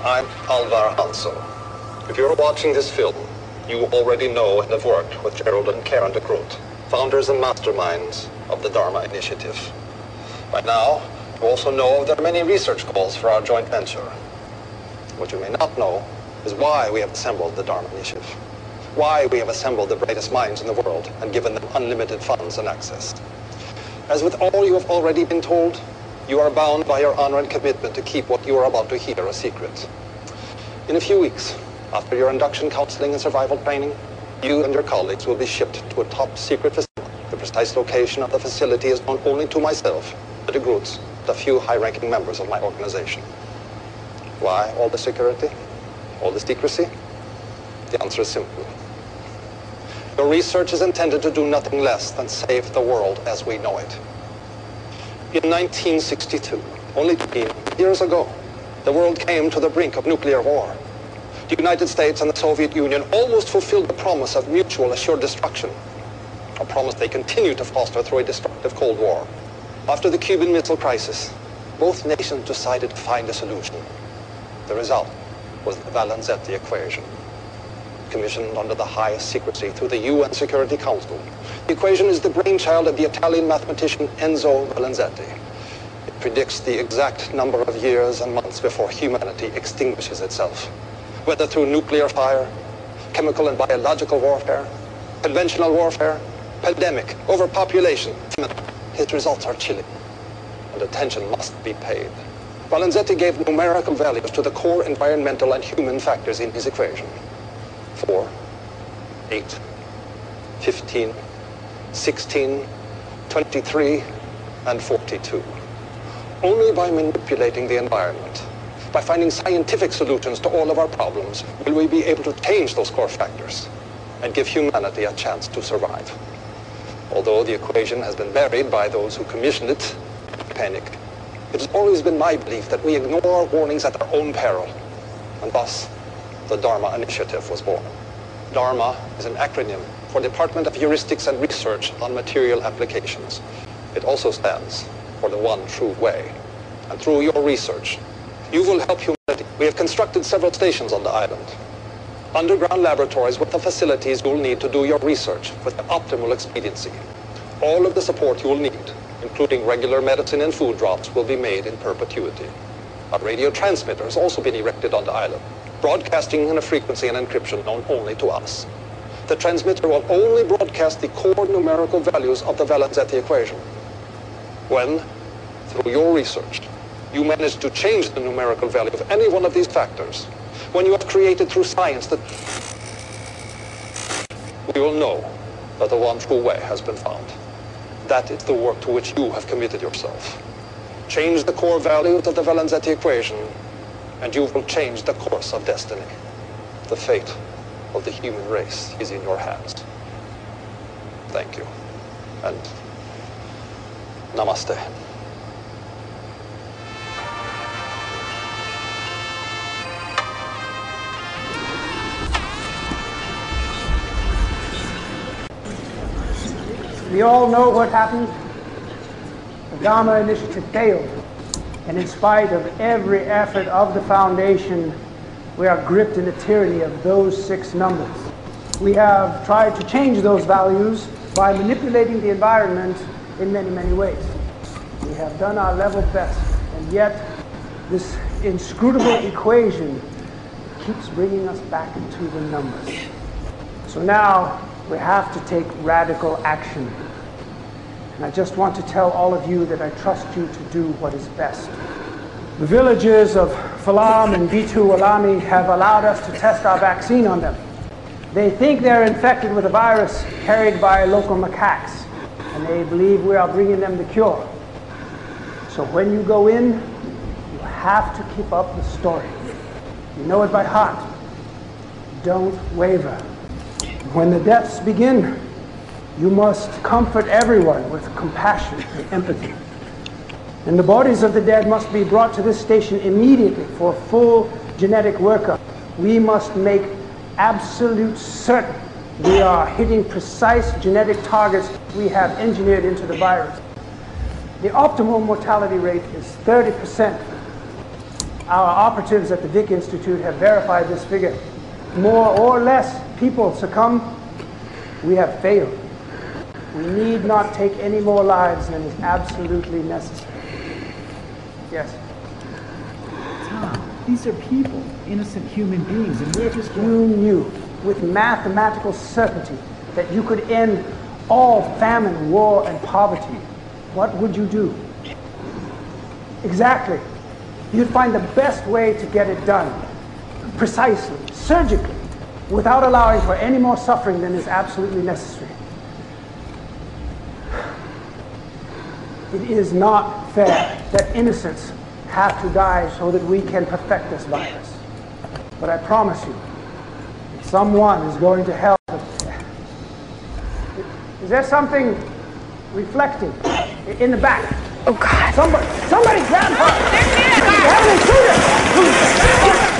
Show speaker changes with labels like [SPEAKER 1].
[SPEAKER 1] I'm Alvar Hanso. If you're watching this film, you already know and have worked with Gerald and Karen de Groot, founders and masterminds of the Dharma Initiative. By now, you also know there are many research goals for our joint venture. What you may not know is why we have assembled the Dharma Initiative, why we have assembled the brightest minds in the world and given them unlimited funds and access. As with all you have already been told, you are bound by your honor and commitment to keep what you are about to hear a secret. In a few weeks, after your induction counseling and survival training, you and your colleagues will be shipped to a top-secret facility. The precise location of the facility is known only to myself, the de Groots, and a few high-ranking members of my organization. Why all the security? All the secrecy? The answer is simple. Your research is intended to do nothing less than save the world as we know it. In 1962, only 20 years ago, the world came to the brink of nuclear war. The United States and the Soviet Union almost fulfilled the promise of mutual assured destruction, a promise they continue to foster through a destructive Cold War. After the Cuban Missile Crisis, both nations decided to find a solution. The result was the Valenzetti equation, commissioned under the highest secrecy through the UN Security Council. The equation is the brainchild of the Italian mathematician Enzo Valenzetti. It predicts the exact number of years and months before humanity extinguishes itself, whether through nuclear fire, chemical and biological warfare, conventional warfare, pandemic, overpopulation. His results are chilling, and attention must be paid. Valenzetti gave numerical values to the core environmental and human factors in his equation. 4, 8, 15, 16, 23, and 42. Only by manipulating the environment, by finding scientific solutions to all of our problems, will we be able to change those core factors and give humanity a chance to survive. Although the equation has been buried by those who commissioned it, panic. It has always been my belief that we ignore warnings at our own peril, and thus the Dharma Initiative was born. Dharma is an acronym for Department of Heuristics and Research on Material Applications. It also stands for the one true way. And through your research, you will help humanity. We have constructed several stations on the island, underground laboratories with the facilities you will need to do your research with the optimal expediency. All of the support you will need, including regular medicine and food drops, will be made in perpetuity. A radio transmitter has also been erected on the island, broadcasting in a frequency and encryption known only to us. The transmitter will only broadcast the core numerical values of the Valenzetti equation. When, through your research, you manage to change the numerical value of any one of these factors, when you have created through science that we will know that the one true way has been found. That is the work to which you have committed yourself. Change the core values of the Valenzetti equation, and you will change the course of destiny. The fate of the human race is in your hands. Thank you, and namaste.
[SPEAKER 2] We all know what happened. The Dharma Initiative failed. And in spite of every effort of the Foundation, we are gripped in the tyranny of those 6 numbers. We have tried to change those values by manipulating the environment in many, many ways. We have done our level best, and yet this inscrutable equation keeps bringing us back into the numbers. So now we have to take radical action. And I just want to tell all of you that I trust you to do what is best. The villages of Falam and Bitu Walami have allowed us to test our vaccine on them. They think they're infected with a virus carried by local macaques, and they believe we are bringing them the cure. So when you go in, you have to keep up the story. You know it by heart. Don't waver. When the deaths begin, you must comfort everyone with compassion and empathy. And the bodies of the dead must be brought to this station immediately for full genetic workup. We must make absolute certain we are hitting precise genetic targets we have engineered into the virus. The optimal mortality rate is 30%. Our operatives at the Vic Institute have verified this figure. More or less people succumb. We have failed. We need not take any more lives than is absolutely necessary. Yes?
[SPEAKER 3] Tom, these are people, innocent human beings, and we're just...
[SPEAKER 2] You knew with mathematical certainty that you could end all famine, war, and poverty. What would you do? Exactly. You'd find the best way to get it done, precisely, surgically, without allowing for any more suffering than is absolutely necessary. It is not fair that innocents have to die so that we can perfect this virus. But I promise you, someone is going to help. Is there something reflecting in the back?
[SPEAKER 4] Oh, God.
[SPEAKER 2] Somebody grab her!
[SPEAKER 4] There's me!
[SPEAKER 2] Shoot her!